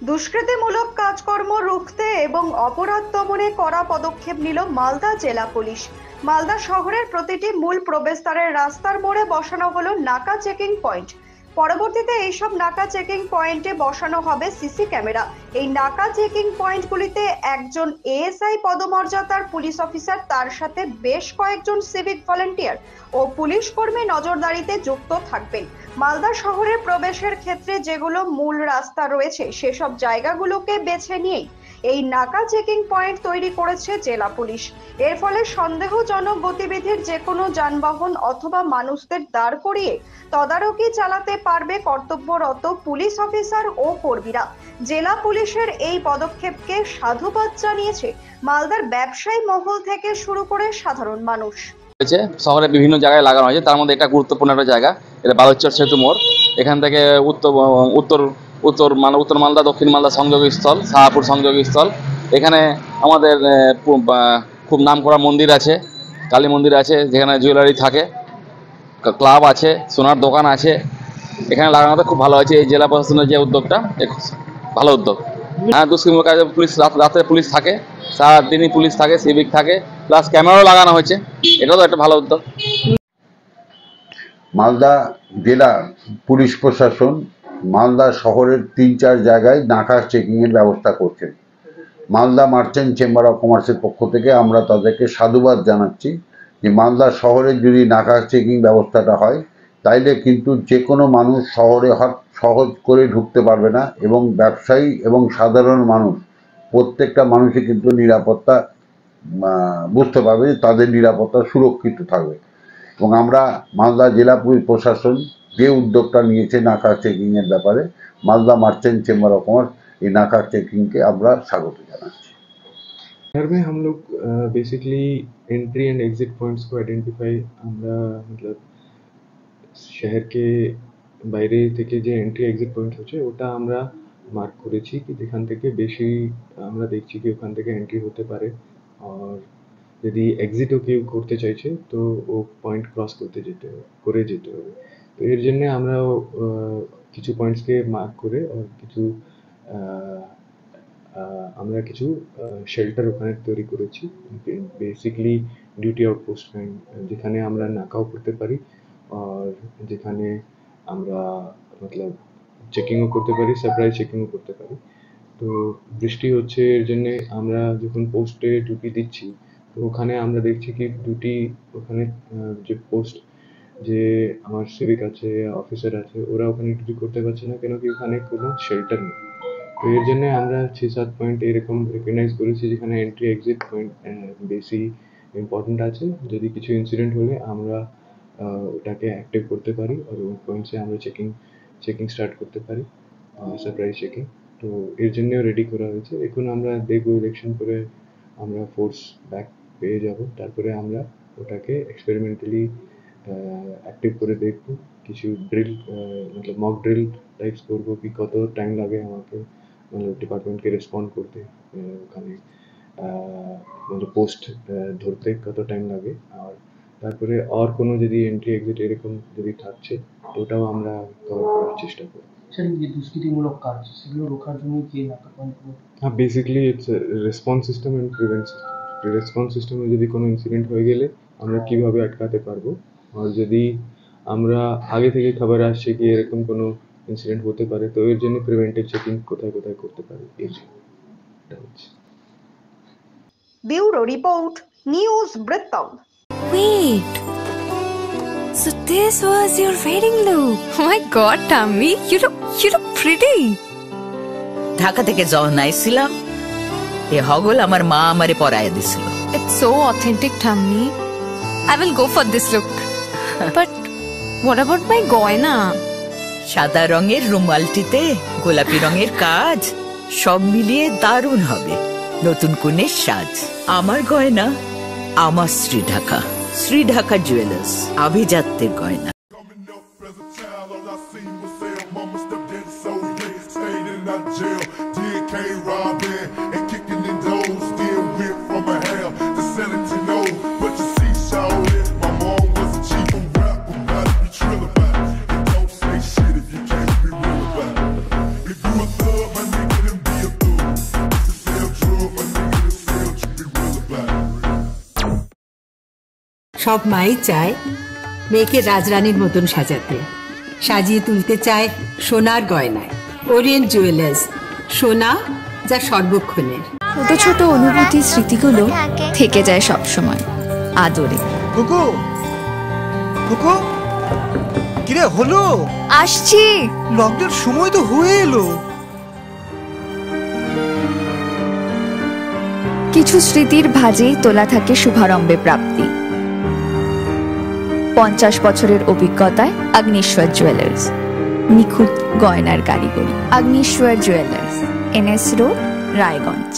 দুষ্কৃতিমূলক কাজকর্ম রুখতে এবং অপরাধ দমনে কড়া পদক্ষেপ নিল মালদা জেলা পুলিশ। মালদা শহরের প্রতিটি মূল প্রবেশদ্বারের রাস্তার মোড়ে বসানো হলো নাকা চেকিং পয়েন্ট। পরবর্তীতে এইসব নাকা চেকিং পয়েন্টে বসানো হবে সিসি ক্যামেরা। এই নাকা চেকিং পয়েন্টগুলিতে একজন এএসআই পদমর্যাদার পুলিশ অফিসার, তার সাথে বেশ কয়েকজন সিভিক ভলেন্টিয়ার ও পুলিশ কর্মী নজরদারিতে যুক্ত থাকবেন। মালদা শহরের প্রবেশের ক্ষেত্রে যেগুলো মূল রাস্তা রয়েছে সেসব জায়গাগুলোকে বেছে নিয়েই এই নাকা চেকিং পয়েন্ট তৈরি করেছে জেলা পুলিশ। এর ফলে সন্দেহজনক গতিবিধির যে কোনো যানবাহন অথবা মানুষদের দাঁড় করিয়ে তদারকি চালাতে পারবে কর্তব্যরত পুলিশ অফিসার ও কর্মীরা। জেলা পুলিশের এই পদক্ষেপকে সাধুবাদ জানিয়েছে মালদার ব্যবসায়ী মহল থেকে শুরু করে সাধারণ মানুষ। শহরে বিভিন্ন জায়গায় লাগানো হয়েছে, তার মধ্যে এটা গুরুত্বপূর্ণ একটা জায়গা। এটা বালুচর সেতু মোড়। এখান থেকে উত্তর মালদা দক্ষিণ মালদা সংযোগস্থল, শাহপুর সংযোগস্থল। এখানে আমাদের খুব নামকরা মন্দির আছে, কালী মন্দির আছে, যেখানে জুয়েলারি থাকে, ক্লাব আছে, সোনার দোকান আছে। এখানে লাগানোতে খুব ভালো হয়েছে। এই জেলা প্রশাসনের যে উদ্যোগটা, ভালো উদ্যোগ। হ্যাঁ, দুষ্কৃতিমূলক কাজে পুলিশ রাতে পুলিশ থাকে, সারাদিনই পুলিশ থাকে, সিভিক থাকে, প্লাস ক্যামেরাও লাগানো হয়েছে। এটাও তো একটা ভালো উদ্যোগ। মালদা জেলা পুলিশ প্রশাসন মালদা শহরের ৩-৪ জায়গায় নাকা চেকিংয়ের ব্যবস্থা করছেন। মালদা মার্চেন্ট চেম্বার অফ কমার্সের পক্ষ থেকে আমরা তাদেরকে সাধুবাদ জানাচ্ছি যে মালদা শহরে যদি নাকা চেকিং ব্যবস্থাটা হয় তাইলে কিন্তু যে কোনো মানুষ শহরে সহজ করে ঢুকতে পারবে না, এবং ব্যবসায়ী এবং সাধারণ মানুষ প্রত্যেকটা মানুষই কিন্তু নিরাপত্তা বুঝতে পারবে যে তাদের নিরাপত্তা সুরক্ষিত থাকবে। এবং আমরা মালদা জেলা পুলিশ প্রশাসন যে উদ্যোগটা নিয়েছে নাকা চেকিংয়ের ব্যাপারে, Malda merchant chamber of commerce ये नाका चेकिंग के আমরা স্বাগত জানাচ্ছি। शहर में हम लोग basically entry and exit points को आइडेंटिफाई আমরা मतलब শহর के বাইরে থেকে যে এন্ট্রি এক্সিট পয়েন্ট হচ্ছে ওটা আমরা মার্ক করেছি কি যেখান থেকে বেশি আমরা দেখছি কি ওখান থেকে এন্ট্রি হতে পারে, আর যদি এক্সিটও কেউ করতে চাইছে তো ও পয়েন্ট ক্রস করতে যেতে হবে। তো এর জন্য আমরা কিছু পয়েন্টসকে মার্ক করে আর কিছু শেল্টার ওখানে তৈরি করেছি, বেসিকলি ডিউটি আউটপোস্ট যেখানে আমরা নাকাও করতে পারি আর যেখানে আমরা मतलब চেকিংও করতে পারি, সারপ্রাইজ চেকিংও করতে পারি। তো বৃষ্টি হচ্ছে এর জন্য আমরা যখন পোস্টে ডিউটি দিচ্ছি তো ওখানে আমরা দেখছি কি ডিউটি ওখানে যে পোস্ট যে আমার সিভিক আছে, অফিসার আছে, ওরা ওখানে ডিউটি করতে পারছে না কেন কি ওখানে কোনো শেল্টার নেই। তো এর জন্য আমরা 6-7 পয়েন্ট এরকম রেকগনাইজ করেছি যেখানে এন্ট্রি এক্সিট পয়েন্ট বেশি ইম্পর্টেন্ট আছে। যদি কিছু ইনসিডেন্ট হলে আমরা ওটাকে অ্যাক্টিভ করতে পারি আর ওই পয়েন্টসে আমরা চেকিং স্টার্ট করতে পারি, সারপ্রাইজ চেকিং। তো এর জন্যও রেডি করা হয়েছে। এখন আমরা দেখব ইলেকশন করে আমরা ফোর্স ব্যাক পেয়ে যাব, তারপরে আমরা ওটাকে এক্সপেরিমেন্টালি অ্যাক্টিভ করে দেখব। কিছু ড্রিল मतलब মক ড্রিল টাইপস করবো কি কত টাইম লাগে আমাকে मतलब ডিপার্টমেন্টকে রেসপন্ড করতে, ওখানে मतलब পোস্ট ধরতে কত টাইম লাগে, আর তারপরে আর কোনো যদি এন্ট্রি এক্সিট এরকম যদি থাকছে ওটাও আমরা কভার করার চেষ্টা করব। স্যার, যে দুষ্কৃতিমূলক কাজ সেগুলো রোখার জন্য কি নাকা পয়েন্ট? হ্যাঁ, basically it's response system and prevent system. Response সিস্টেমে যদি কোনো ইনসিডেন্ট হয়ে গেলে আমরা কিভাবে আটকাতে পারবো, আর যদি আমরা আগে থেকে খবর আসছে কি এরকম কোনো ইনসিডেন্ট হতে পারে তো এর জন্য প্রিভেন্টিভ চেকিং কোথায় কোথায় করতে পারি এটা হচ্ছে। ব্যুরো রিপোর্ট, নিউজ বৃত্তান্ত। Wait, so this was your wedding look? Oh my God, Tammy, you look pretty. Dhaka থেকে যখন আইছিলাম এ হগল আমার মা আমারে পরায় দিছিল। It's so authentic, Tammy. I will go for this look. But what about my goina? সাদা রঙের রুমালটিতে গোলাপি রঙের কাজ, সব মিলিয়ে দারুণ হবে নতুন কনের সাজ। আমার গয়না আমার শ্রী ঢাকা জুয়েলার্স, আভিজাত্যের গয়না। If you a thug, my nigga, then সব মাই চায় মেয়েকে রাজরানীর মতন সাজাতে, সাজিয়ে তুলতে চায় সোনার গয়নায়। ওরিয়েন্ট জুয়েলার্স, সোনা যা সর্বক্ষণের। ছোট ছোট অনুভূতি স্মৃতিগুলো থেকে যায় সব সময় আদরে। কুকু কুকু কিরে হলো? আসছি। লকডাউন সময় তো হয়ে এলো। কিছু স্মৃতির ভাজেই তোলা থাকে শুভারম্ভে প্রাপ্তি। 50 বছরের অভিজ্ঞতায় আগ্নেশ্বর জুয়েলার্স, নিখুঁত গয়নার কারিগরি। Agneshwar jewellers, NS road, Raiganj.